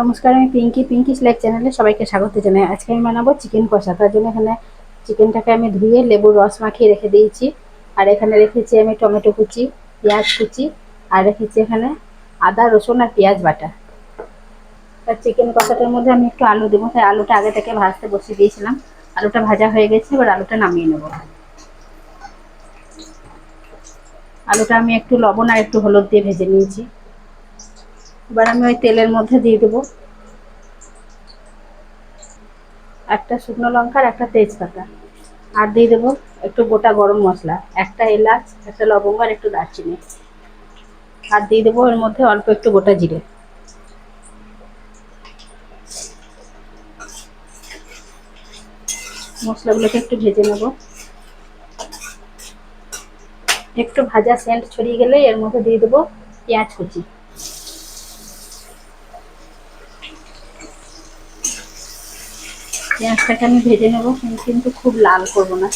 নমস্কার, আমি পিঙ্কি লাইভ চ্যানেলে সবাইকে স্বাগত জানাই। আজকে আমি বানাবো চিকেন কষা। তার জন্য এখানে চিকেনটাকে আমি ধুয়ে লেবুর রস মাখিয়ে রেখে দিয়েছি। আর এখানে রেখেছি আমি টমেটো কুচি, পেঁয়াজ কুচি, আর রেখেছি এখানে আদা রসুন আর পেঁয়াজ বাটা। আর চিকেন কষাটার মধ্যে আমি একটু আলু দেবো, তাই আলুটা আগে থেকে ভাজতে বসিয়ে দিয়েছিলাম। আলুটা ভাজা হয়ে গেছে, এবার আলুটা নামিয়ে নেবো। আলুটা আমি একটু লবণ আর একটু হলুদ দিয়ে ভেজে নিয়েছি। এবার আমি ওই তেলের মধ্যে দিয়ে দেবো একটা শুকনো লঙ্কা আর একটা তেজপাতা, আর দিয়ে দেবো একটু গোটা গরম মশলা, একটা এলাচ, একটা লবঙ্গ আর একটু দারচিনি, আর দিয়ে দেবো এর মধ্যে অল্প একটু গোটা জিরে। মশলাগুলোকে একটু ভেজে নেব। একটু ভাজা সেন্ট ছড়িয়ে গেলে এর মধ্যে দিয়ে দেবো পেঁয়াজ কুচি। পেঁয়াজটাকে আমি ভেজে নেবো, কিন্তু খুব লাল করবো না।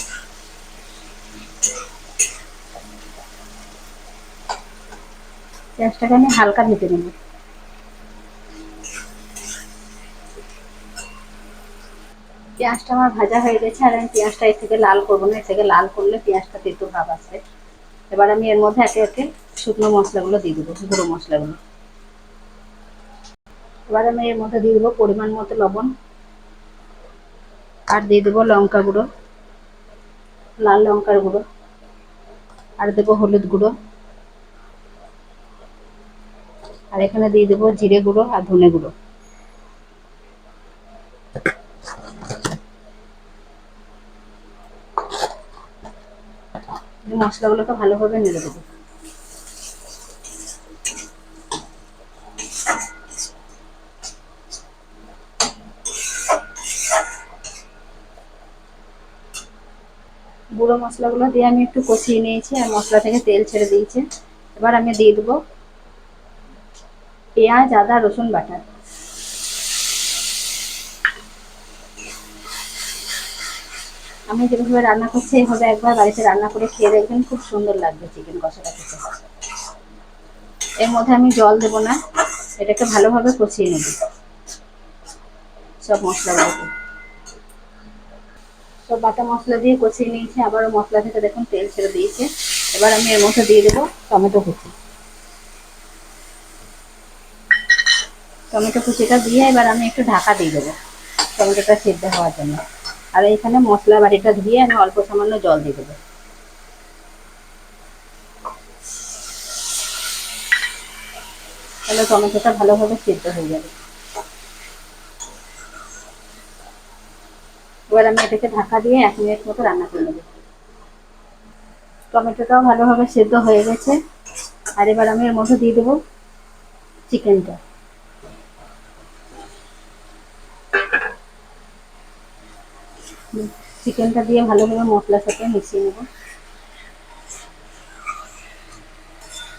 পেঁয়াজটাকে আমি হালকা ভেজে নেবো। পেঁয়াজটা আমার ভাজা হয়ে গেছে, আর আমি পেঁয়াজটা এর থেকে লাল করবো না, এর থেকে লাল করলে পেঁয়াজটা তেতো ভাব আসবে। এবার আমি এর মধ্যে একে একে শুকনো মশলাগুলো দিয়ে দেবো, গুঁড়ো মশলাগুলো। এবার আমি এর মধ্যে দিয়ে দেবো পরিমাণ মতো লবণ, আর দিয়ে দেবো লঙ্কা গুঁড়ো, লাল লঙ্কার গুঁড়ো, আর দেবো হলুদ গুঁড়ো, আর এখানে দিয়ে দেবো জিরে গুঁড়ো আর ধনে গুঁড়ো। মশলাগুলোকে ভালোভাবে নেড়ে দেবো। গুঁড়ো মশলাগুলো দিয়ে আমি একটু কষিয়ে নিয়েছি, আর মশলা থেকে তেল ছেড়ে দিয়েছে। এবার আমি দিয়ে দেবো পেঁয়াজ আদা রসুন বাটা। আমি যেভাবে রান্না করছি এইভাবে একবার বাড়িতে রান্না করে খেয়ে দেখবেন, খুব সুন্দর লাগবে চিকেন কষাটা খেতে। এর মধ্যে আমি জল দেবো না, এটাকে ভালোভাবে কষিয়ে নেব সব মশলাগুলোকে। সব বাটা মশলা দিয়ে কষিয়ে নিয়েছি, আবারও মশলা থেকে দেখুন তেল ছেড়ে দিয়েছে। এবার আমি এর মধ্যে দিয়ে দেবো টমেটো কুচি। টমেটো কুচিটা দিয়ে এবার আমি একটু ঢাকা দিয়ে দেবো টমেটোটা সিদ্ধ হওয়ার জন্য। আর এইখানে মশলা বাটিটা ধুয়ে আমি অল্প সামান্য জল দিয়ে দেবো, তাহলে টমেটোটা ভালোভাবে সিদ্ধ হয়ে যাবে। এবার আমি এটাকে ঢাকা দিয়ে 1 মিনিট মতো রান্না করে নেবো। টমেটোটাও ভালোভাবে সিদ্ধ হয়ে গেছে, আর এবার আমি এর মধ্যে দিয়ে দেবো চিকেনটা। চিকেনটা দিয়ে ভালোভাবে মশলার সাথে মিশিয়ে নেবো।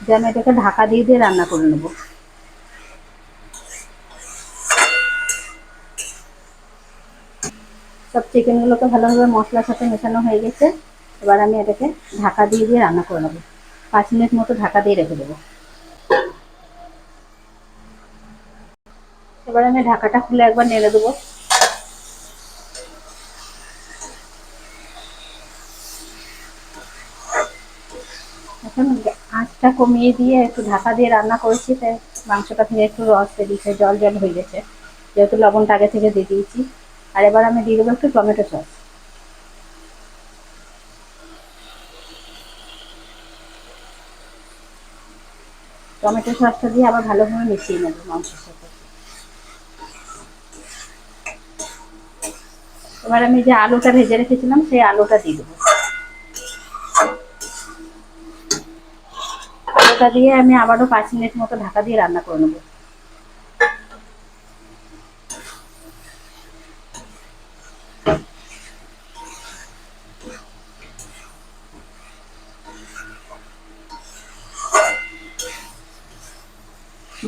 দিয়ে আমি এটাকে ঢাকা দিয়ে দিয়ে রান্না করে নেবো। সব চিকেনগুলোকে ভালোভাবে মশলার সাথে মেশানো হয়ে গেছে। এবার আমি এটাকে ঢাকা দিয়ে দিয়ে রান্না করে নেবো। 5 মিনিট মতো ঢাকা দিয়ে রেখে দেবো। এবার আমি ঢাকাটা খুলে একবার নেড়ে দেবো। এখন আঁচটা কমিয়ে দিয়ে একটু ঢাকা দিয়ে রান্না করেছি, তাই মাংসটা থেকে একটু রস বেরিয়েছে, জল জল হয়ে গেছে, যেহেতু লবণটা আগে থেকে দিয়ে দিয়েছি। আর এবার আমি দিয়ে দেবো একটু টমেটো সস। টমেটো সসটা দিয়ে আবার ভালোভাবে মিশিয়ে নেবো মাংসের সাথে। এবার আমি যে আলুটা ভেজে রেখেছিলাম সেই আলুটা দিয়ে দেবো। আলুটা দিয়ে আমি আবারও 5 মিনিট মতো ঢাকা দিয়ে রান্না করে নেবো।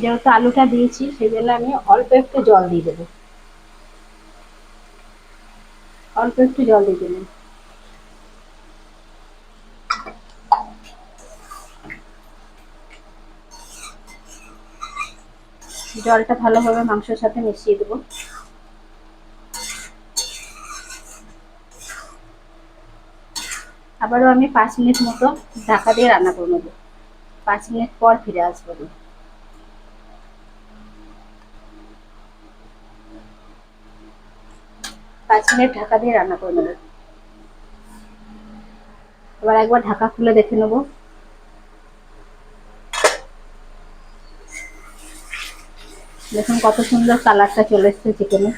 যেহেতু আলুটা দিয়েছি সেই জন্য আমি অল্প একটু জল দিয়ে দেবো। অল্প একটু জল দিয়ে দেবেন। জলটা ভালোভাবে মাংসের সাথে মিশিয়ে দেবো। আবারও আমি 5 মিনিট মতো ঢাকা দিয়ে রান্না করে নেবো। 5 মিনিট পর ফিরে আসবো। 5 মিনিট ঢাকা দিয়ে রান্না করে নেবো। এবার একবার ঢাকা খুলে দেখে নেবো। দেখুন কত সুন্দর কালারটা চলে এসছে চিকেনের।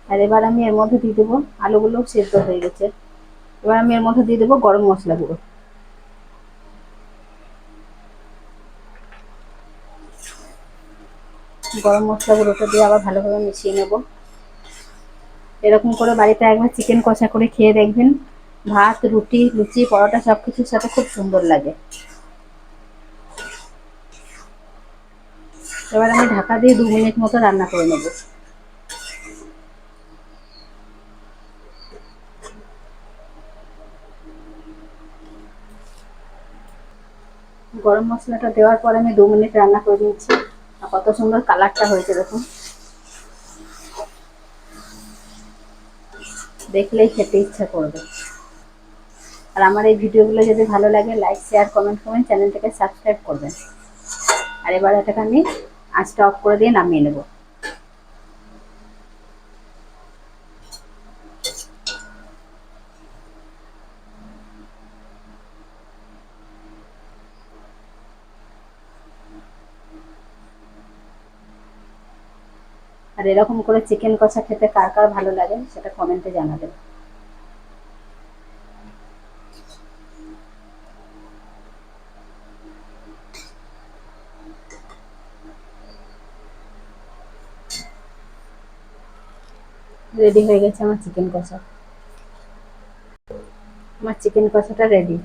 আর এবার আমি এর মধ্যে দিয়ে দেবো, আলুগুলো সেদ্ধ হয়ে গেছে, এবার আমি এর মধ্যে দিয়ে দেবো গরম মশলা গুঁড়ো। গরম মশলা গুঁড়োটা দিয়ে আবার ভালোভাবে মিশিয়ে নেব। এরকম করে বাড়িতে একবার চিকেন কষা করে খেয়ে দেখবেন, ভাত, রুটি, লুচি, পরোটা সব কিছুর সাথে খুব সুন্দর লাগে। এবার আমি ঢাকা দিয়ে 2 মিনিট মতো রান্না করে নেব। গরম মশলাটা দেওয়ার পর আমি 2 মিনিট রান্না করে নিচ্ছি। আর কত সুন্দর কালারটা হয়েছে দেখুন, দেখলেই খেতে ইচ্ছা করবে। আর আমার এই ভিডিওগুলো যদি ভালো লাগে লাইক, শেয়ার, কমেন্ট করবেন, চ্যানেলটাকে সাবস্ক্রাইব করবেন। আর এবার এটাকে আমি আঁচটা অফ করে দিয়ে নামিয়ে নেব। আর এরকম করে চিকেন কষা খেতে কার কার ভালো লাগে সেটা কমেন্টে জানাবেন। রেডি হয়ে গেছে আমার চিকেন কষা। আমার চিকেন কষাটা রেডি।